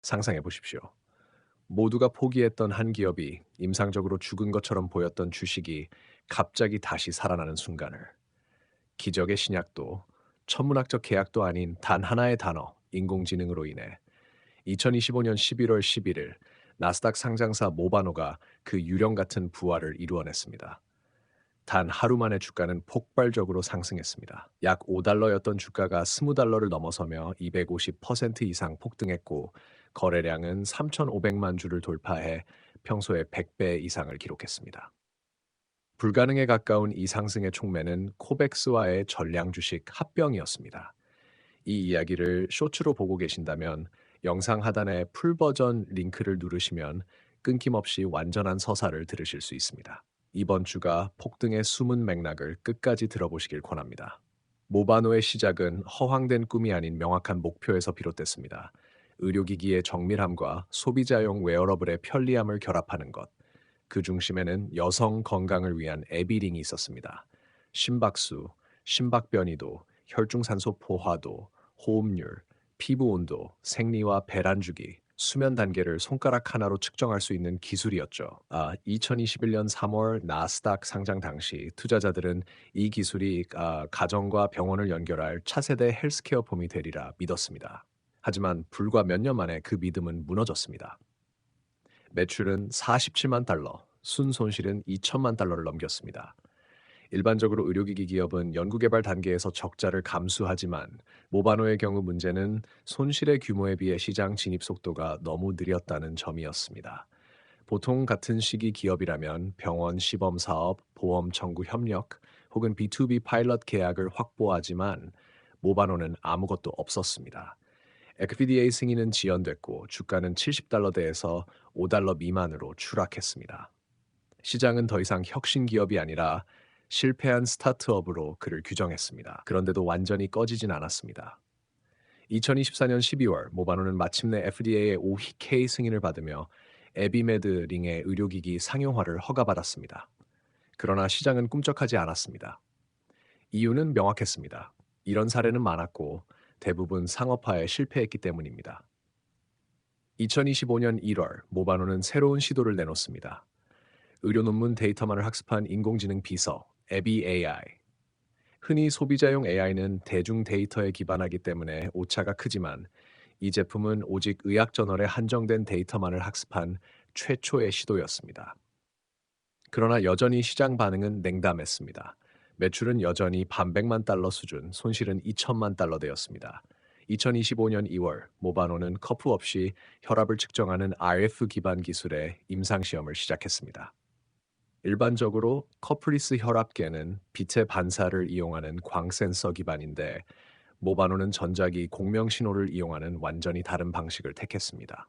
상상해 보십시오. 모두가 포기했던 한 기업이 임상적으로 죽은 것처럼 보였던 주식이 갑자기 다시 살아나는 순간을, 기적의 신약도 천문학적 계약도 아닌 단 하나의 단어, 인공지능으로 인해 2025년 11월 11일 나스닥 상장사 모바노가 그 유령 같은 부활을 이루어냈습니다. 단 하루 만에 주가는 폭발적으로 상승했습니다. 약 5달러였던 주가가 20달러를 넘어서며 250% 이상 폭등했고, 거래량은 3,500만 주를 돌파해 평소의 100배 이상을 기록했습니다. 불가능에 가까운 이 상승의 촉매는 코백스와의 전량 주식 합병이었습니다. 이 이야기를 쇼츠로 보고 계신다면 영상 하단의 풀 버전 링크를 누르시면 끊김없이 완전한 서사를 들으실 수 있습니다. 이번 주가 폭등의 숨은 맥락을 끝까지 들어보시길 권합니다. 모바노의 시작은 허황된 꿈이 아닌 명확한 목표에서 비롯됐습니다. 의료기기의 정밀함과 소비자용 웨어러블의 편리함을 결합하는 것. 그 중심에는 여성 건강을 위한 에비링이 있었습니다. 심박수, 심박변이도, 혈중산소 포화도, 호흡률, 피부 온도, 생리와 배란 주기, 수면 단계를 손가락 하나로 측정할 수 있는 기술이었죠. 2021년 3월 나스닥 상장 당시 투자자들은 이 기술이 가정과 병원을 연결할 차세대 헬스케어 폼이 되리라 믿었습니다. 하지만 불과 몇 년 만에 그 믿음은 무너졌습니다. 매출은 47만 달러, 순손실은 2천만 달러를 넘겼습니다. 일반적으로 의료기기 기업은 연구개발 단계에서 적자를 감수하지만 모바노의 경우 문제는 손실의 규모에 비해 시장 진입 속도가 너무 느렸다는 점이었습니다. 보통 같은 시기 기업이라면 병원 시범 사업, 보험 청구 협력 혹은 B2B 파일럿 계약을 확보하지만 모바노는 아무것도 없었습니다. 에크피디에이 승인은 지연됐고 주가는 70달러대에서 5달러 미만으로 추락했습니다. 시장은 더 이상 혁신 기업이 아니라 실패한 스타트업으로 그를 규정했습니다. 그런데도 완전히 꺼지진 않았습니다. 2024년 12월 모바노는 마침내 FDA의 5K 승인을 받으며 에비메드 링의 의료기기 상용화를 허가받았습니다. 그러나 시장은 꿈쩍하지 않았습니다. 이유는 명확했습니다. 이런 사례는 많았고 대부분 상업화에 실패했기 때문입니다. 2025년 1월 모바노는 새로운 시도를 내놓습니다. 의료 논문 데이터만을 학습한 인공지능 비서, 에비 AI. 흔히 소비자용 AI는 대중 데이터에 기반하기 때문에 오차가 크지만 이 제품은 오직 의학 저널에 한정된 데이터만을 학습한 최초의 시도였습니다. 그러나 여전히 시장 반응은 냉담했습니다. 매출은 여전히 반백만 달러 수준, 손실은 2천만 달러대였습니다. 2025년 2월, 모바노는 커프 없이 혈압을 측정하는 RF 기반 기술의 임상시험을 시작했습니다. 일반적으로 커플리스 혈압계는 빛의 반사를 이용하는 광 센서 기반인데 모바노는 전자기 공명 신호를 이용하는 완전히 다른 방식을 택했습니다.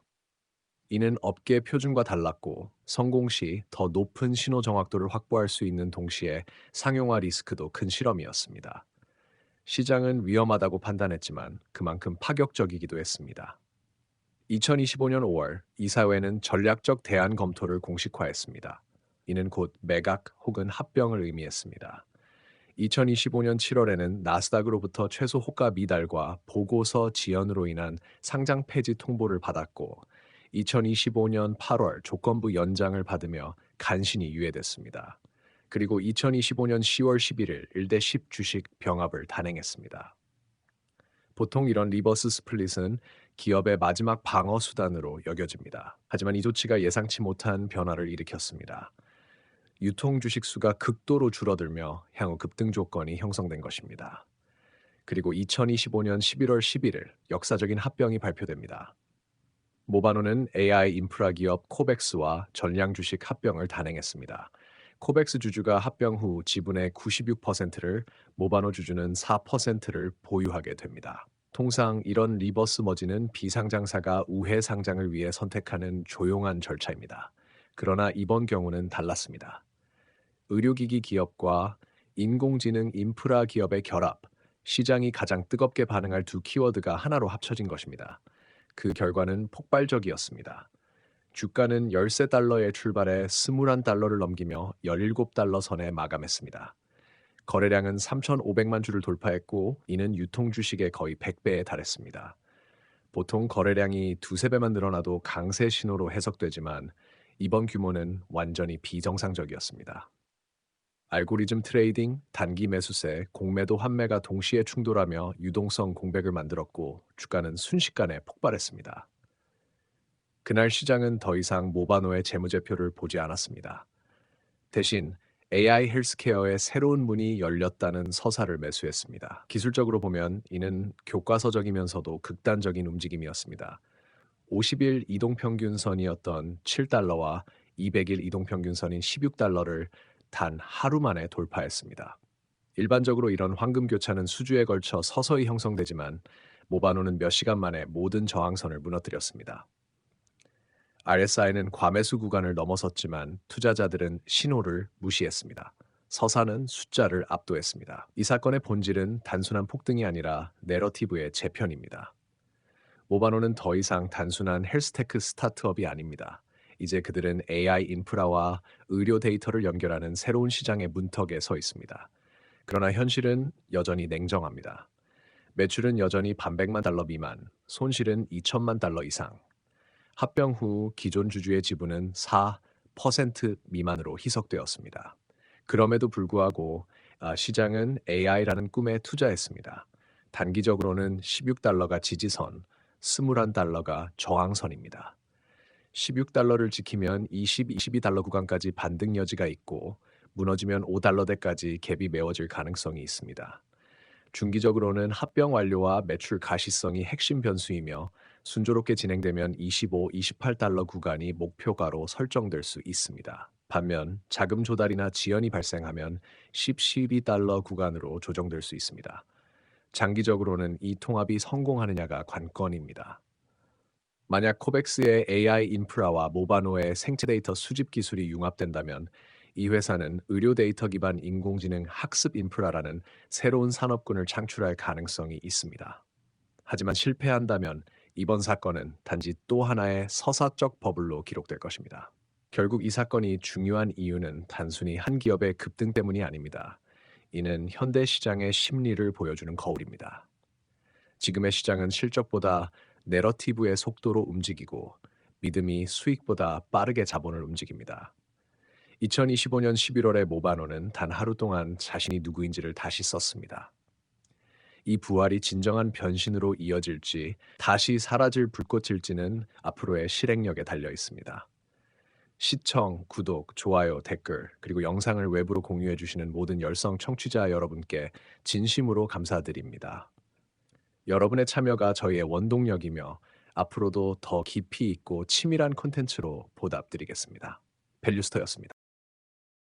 이는 업계 표준과 달랐고 성공 시 더 높은 신호 정확도를 확보할 수 있는 동시에 상용화 리스크도 큰 실험이었습니다. 시장은 위험하다고 판단했지만 그만큼 파격적이기도 했습니다. 2025년 5월 이사회는 전략적 대안 검토를 공식화했습니다. 이는 곧 매각 혹은 합병을 의미했습니다. 2025년 7월에는 나스닥으로부터 최소 호가 미달과 보고서 지연으로 인한 상장 폐지 통보를 받았고 2025년 8월 조건부 연장을 받으며 간신히 유예됐습니다. 그리고 2025년 10월 11일 1대 10 주식 병합을 단행했습니다. 보통 이런 리버스 스플릿은 기업의 마지막 방어 수단으로 여겨집니다. 하지만 이 조치가 예상치 못한 변화를 일으켰습니다. 유통 주식 수가 극도로 줄어들며 향후 급등 조건이 형성된 것입니다. 그리고 2025년 11월 11일 역사적인 합병이 발표됩니다. 모바노는 AI 인프라 기업 코백스와 전량 주식 합병을 단행했습니다. 코백스 주주가 합병 후 지분의 96%를, 모바노 주주는 4%를 보유하게 됩니다. 통상 이런 리버스 머지는 비상장사가 우회 상장을 위해 선택하는 조용한 절차입니다. 그러나 이번 경우는 달랐습니다. 의료기기 기업과 인공지능 인프라 기업의 결합, 시장이 가장 뜨겁게 반응할 두 키워드가 하나로 합쳐진 것입니다. 그 결과는 폭발적이었습니다. 주가는 13달러에 출발해 21달러를 넘기며 17달러 선에 마감했습니다. 거래량은 3,500만 주를 돌파했고 이는 유통 주식의 거의 100배에 달했습니다. 보통 거래량이 두세 배만 늘어나도 강세 신호로 해석되지만 이번 규모는 완전히 비정상적이었습니다. 알고리즘 트레이딩, 단기 매수세, 공매도 환매가 동시에 충돌하며 유동성 공백을 만들었고 주가는 순식간에 폭발했습니다. 그날 시장은 더 이상 모바노의 재무제표를 보지 않았습니다. 대신 AI 헬스케어의 새로운 문이 열렸다는 서사를 매수했습니다. 기술적으로 보면 이는 교과서적이면서도 극단적인 움직임이었습니다. 50일 이동평균선이었던 7달러와 200일 이동평균선인 16달러를 단 하루 만에 돌파했습니다. 일반적으로 이런 황금 교차는 수주에 걸쳐 서서히 형성되지만 모바노는 몇 시간 만에 모든 저항선을 무너뜨렸습니다. RSI는 과매수 구간을 넘어섰지만 투자자들은 신호를 무시했습니다. 서사는 숫자를 압도했습니다. 이 사건의 본질은 단순한 폭등이 아니라 내러티브의 재편입니다. 모바노는 더 이상 단순한 헬스테크 스타트업이 아닙니다. 이제 그들은 AI 인프라와 의료 데이터를 연결하는 새로운 시장의 문턱에 서 있습니다. 그러나 현실은 여전히 냉정합니다. 매출은 여전히 반백만 달러 미만, 손실은 2천만 달러 이상. 합병 후 기존 주주의 지분은 4% 미만으로 희석되었습니다. 그럼에도 불구하고 시장은 AI라는 꿈에 투자했습니다. 단기적으로는 16달러가 지지선, 21달러가 저항선입니다. 16달러를 지키면 22달러 구간까지 반등 여지가 있고 무너지면 5달러대까지 갭이 메워질 가능성이 있습니다. 중기적으로는 합병 완료와 매출 가시성이 핵심 변수이며 순조롭게 진행되면 25, 28달러 구간이 목표가로 설정될 수 있습니다. 반면 자금 조달이나 지연이 발생하면 10, 12달러 구간으로 조정될 수 있습니다. 장기적으로는 이 통합이 성공하느냐가 관건입니다. 만약 코백스의 AI 인프라와 모바노의 생체 데이터 수집 기술이 융합된다면 이 회사는 의료 데이터 기반 인공지능 학습 인프라라는 새로운 산업군을 창출할 가능성이 있습니다. 하지만 실패한다면 이번 사건은 단지 또 하나의 서사적 버블로 기록될 것입니다. 결국 이 사건이 중요한 이유는 단순히 한 기업의 급등 때문이 아닙니다. 이는 현대 시장의 심리를 보여주는 거울입니다. 지금의 시장은 실적보다 내러티브의 속도로 움직이고 믿음이 수익보다 빠르게 자본을 움직입니다. 2025년 11월에 모바노는 단 하루 동안 자신이 누구인지를 다시 썼습니다. 이 부활이 진정한 변신으로 이어질지 다시 사라질 불꽃일지는 앞으로의 실행력에 달려 있습니다. 시청, 구독, 좋아요, 댓글, 그리고 영상을 외부로 공유해 주시는 모든 열성 청취자 여러분께 진심으로 감사드립니다. 여러분의 참여가 저희의 원동력이며 앞으로도 더 깊이 있고 치밀한 콘텐츠로 보답드리겠습니다. 밸류스터였습니다.